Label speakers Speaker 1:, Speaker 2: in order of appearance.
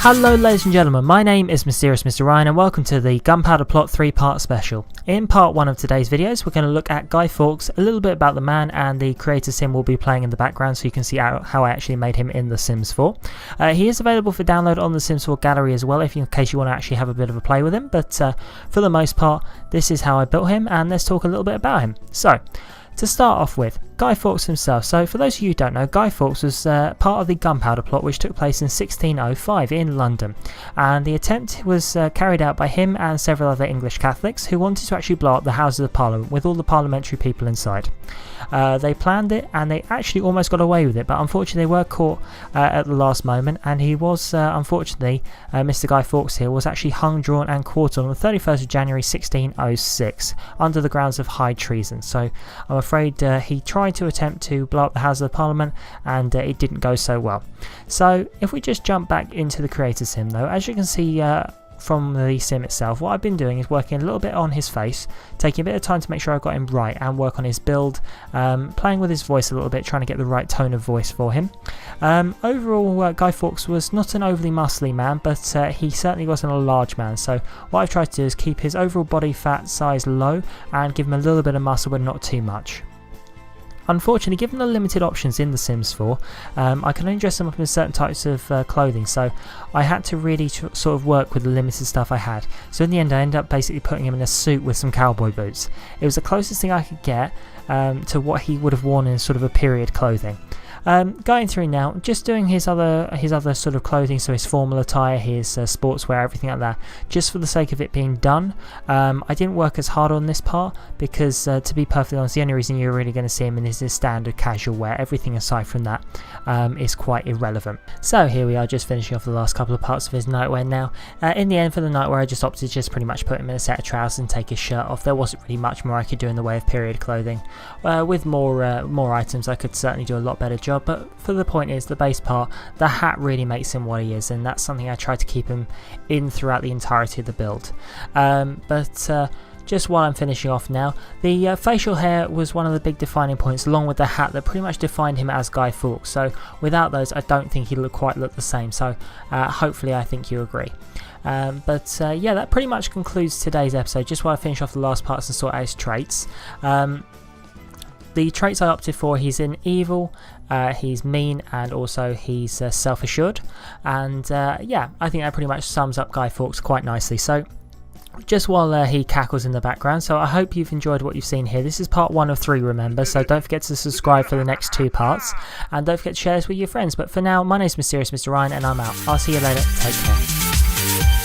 Speaker 1: Hello ladies and gentlemen, my name is MysteriousMrRyan and welcome to the Gunpowder Plot 3-part special. In part 1 of today's videos we're going to look at Guy Fawkes, a little bit about the man, and the creator sim will be playing in the background so you can see how I actually made him in The Sims 4. He is available for download on the Sims 4 gallery as well in case you want to actually have a bit of a play with him, but for the most part this is how I built him, and let's talk a little bit about him. So, to start off with, Guy Fawkes himself. So for those of you who don't know, Guy Fawkes was part of the Gunpowder Plot, which took place in 1605 in London, and the attempt was carried out by him and several other English Catholics who wanted to actually blow up the Houses of Parliament with all the parliamentary people inside. They planned it and they actually almost got away with it, but unfortunately they were caught at the last moment, and he was unfortunately, Mr Guy Fawkes here was actually hung, drawn and quartered on the 31st of January 1606 under the grounds of high treason. So I'm afraid he tried to attempt to blow up the Houses of Parliament and it didn't go so well. So if we just jump back into the creator sim though, as you can see from the sim itself, what I've been doing is working a little bit on his face, taking a bit of time to make sure I got him right and work on his build, playing with his voice a little bit, trying to get the right tone of voice for him. Overall, Guy Fawkes was not an overly muscly man, but he certainly wasn't a large man, so what I've tried to do is keep his overall body fat size low and give him a little bit of muscle but not too much. Unfortunately, given the limited options in The Sims 4, I can only dress them up in certain types of clothing, so I had to really sort of work with the limited stuff I had. So in the end I ended up basically putting him in a suit with some cowboy boots. It was the closest thing I could get to what he would have worn in sort of a period clothing. Going through now, just doing his other sort of clothing, so his formal attire, his sportswear, everything like that, just for the sake of it being done. I didn't work as hard on this part because, to be perfectly honest, the only reason you're really going to see him in is his standard casual wear. Everything aside from that is quite irrelevant. So here we are, just finishing off the last couple of parts of his nightwear now. In the end, for the nightwear, I just opted to just pretty much put him in a set of trousers and take his shirt off. There wasn't really much more I could do in the way of period clothing. With more items, I could certainly do a lot better job. But for the point is, the base part, the hat really makes him what he is, and that's something I try to keep him in throughout the entirety of the build. Just while I'm finishing off now, the facial hair was one of the big defining points, along with the hat, that pretty much defined him as Guy Fawkes. So without those, I don't think he'd quite look the same. So hopefully I think you agree. Yeah, that pretty much concludes today's episode. Just while I finish off the last parts and sort out his traits. The traits I opted for: he's in evil, he's mean, and also he's self-assured. And yeah, I think that pretty much sums up Guy Fawkes quite nicely. So just while he cackles in the background, so I hope you've enjoyed what you've seen here. This is part 1 of 3, remember, so don't forget to subscribe for the next 2 parts, and don't forget to share this with your friends. But for now, my name's MysteriousMrRyan and I'm out. I'll see you later. Take care.